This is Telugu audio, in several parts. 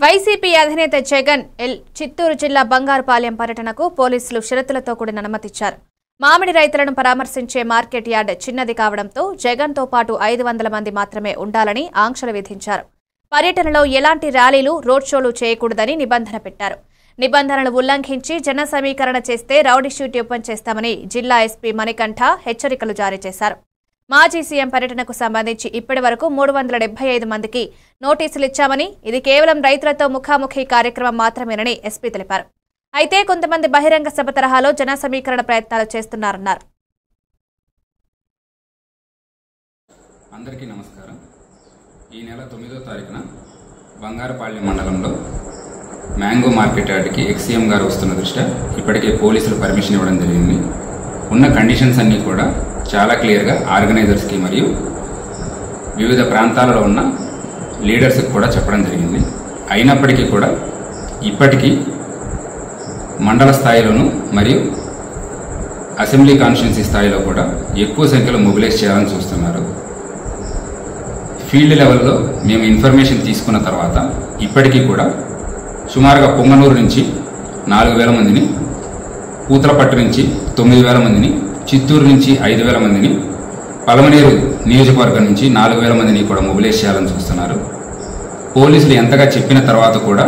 వైసీపీ అధినేత జగన్ చిత్తూరు జిల్లా బంగారుపాలెం పర్యటనకు పోలీసులు షరతులతో కూడిన అనుమతిచ్చారు. మామిడి రైతులను పరామర్శించే మార్కెట్ యార్డ్ చిన్నది కావడంతో జగన్తో పాటు 500 మంది మాత్రమే ఉండాలని ఆంక్షలు విధించారు. పర్యటనలో ఎలాంటి ర్యాలీలు, రోడ్ షోలు చేయకూడదని నిబంధన పెట్టారు. నిబంధనలు ఉల్లంఘించి జన సమీకరణ చేస్తే రౌడీ షీట్ ఓపెన్ చేస్తామని జిల్లా ఎస్పీ మణికంఠ హెచ్చరికలు జారీ చేశారు. మాజీ సీఎం పర్యటనకు సంబంధించి ఇప్పటి వరకు 375 మందికి నోటీసులు ఇచ్చామని, ఇది కేవలం రైతులతో ముఖాముఖి కార్యక్రమం మాత్రమేనని ఎస్పీ తెలిపారు. అయితే కొంతమంది బహిరంగ సభ తరహాలో జన సమీకరణ ప్రయత్నాలు చేస్తున్నారన్నారు. అందరికీ నమస్కారం. ఈ నెల 9వ తారీఖున బంగారుపాలెం మండలంలో మ్యాంగో మార్కెట్ యార్డ్కి ఎక్సీఎం గారు వస్తున్న దృష్ట్యా ఇప్పటికే పోలీసులు పర్మిషన్ ఇవ్వడం జరిగింది. ఉన్న కండిషన్స్ అన్నీ కూడా చాలా క్లియర్గా ఆర్గనైజర్స్కి మరియు వివిధ ప్రాంతాలలో ఉన్న లీడర్స్కి కూడా చెప్పడం జరిగింది. అయినప్పటికీ కూడా ఇప్పటికీ మండల స్థాయిలోనూ మరియు అసెంబ్లీ కాన్స్టిట్యున్సీ స్థాయిలో కూడా ఎక్కువ సంఖ్యలో మొబిలైజ్ చేయాలని చూస్తున్నారు. ఫీల్డ్ లెవెల్లో మేము ఇన్ఫర్మేషన్ తీసుకున్న తర్వాత ఇప్పటికీ కూడా సుమారుగా పొంగనూరు నుంచి 4000 మందిని, పూతలపట్టు నుంచి 9000 మందిని, చిత్తూరు నుంచి 5000 మందిని, పలమనేరు నియోజకవర్గం నుంచి 4000 మందిని కూడా మొబిలైజ్ చేయాలని చూస్తున్నారు. పోలీసులు ఎంతగా చెప్పిన తర్వాత కూడా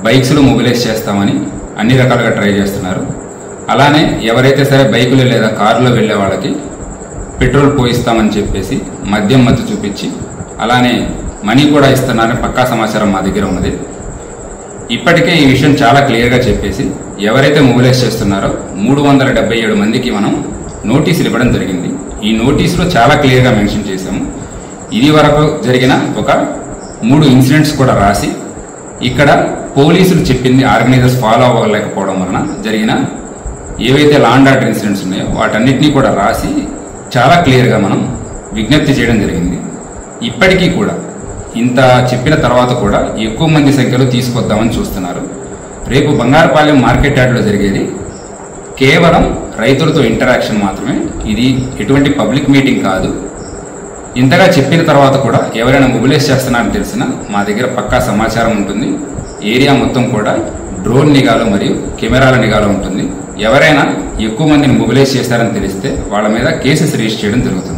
బైక్స్లో మొబిలైజ్ చేస్తామని అన్ని రకాలుగా ట్రై చేస్తున్నారు. అలానే ఎవరైతే సరే బైకులు లేదా కారులో వెళ్ళే వాళ్ళకి పెట్రోల్ పోయిస్తామని చెప్పేసి మద్యం మత్తు చూపించి అలానే మనీ కూడా ఇస్తున్నారని పక్కా సమాచారం మా దగ్గర ఉన్నది. ఇప్పటికే ఈ విషయం చాలా క్లియర్గా చెప్పేసి ఎవరైతే మొబిలైజ్ చేస్తున్నారో 377 మందికి మనం నోటీసులు ఇవ్వడం జరిగింది. ఈ నోటీసులో చాలా క్లియర్గా మెన్షన్ చేశాము. ఇది వరకు జరిగిన ఒక 3 ఇన్సిడెంట్స్ కూడా రాసి ఇక్కడ పోలీసులు చెప్పింది ఆర్గనైజర్స్ ఫాలో అవ్వలేకపోవడం వలన జరిగిన ఏవైతే లా అండ్ ఆర్డర్ ఇన్సిడెంట్స్ ఉన్నాయో వాటన్నిటినీ కూడా రాసి చాలా క్లియర్గా మనం విజ్ఞప్తి చేయడం జరిగింది. ఇప్పటికీ కూడా ఇంత చెప్పిన తర్వాత కూడా ఎక్కువ మంది సంఖ్యలో తీసుకొద్దామని చూస్తున్నారు. రేపు బంగారుపాలెం మార్కెట్ యార్డ్లో జరిగేది కేవలం రైతులతో ఇంటరాక్షన్ మాత్రమే. ఇది ఎటువంటి పబ్లిక్ మీటింగ్ కాదు. ఇంతగా చెప్పిన తర్వాత కూడా ఎవరైనా మొబిలైజ్ చేస్తున్నారని తెలిసినా మా దగ్గర పక్కా సమాచారం ఉంటుంది. ఏరియా మొత్తం కూడా డ్రోన్ నిఘాలో మరియు కెమెరాల నిఘాలో ఉంటుంది. ఎవరైనా ఎక్కువ మందిని మొబిలైజ్ చేస్తారని తెలిస్తే వాళ్ళ మీద కేసెస్ రిజిస్టర్ చేయడం జరుగుతుంది.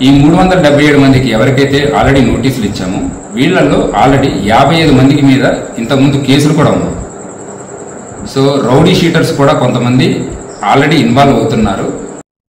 ఈ 377 మందికి ఎవరికైతే ఆల్రెడీ నోటీసులు ఇచ్చామో వీళ్లలో ఆల్రెడీ 55 మందికి మీద ఇంతకుముందు కేసులు కూడా ఉన్నాయి. సో రౌడీ షీటర్స్ కూడా కొంతమంది ఆల్రెడీ ఇన్వాల్వ్ అవుతున్నారు.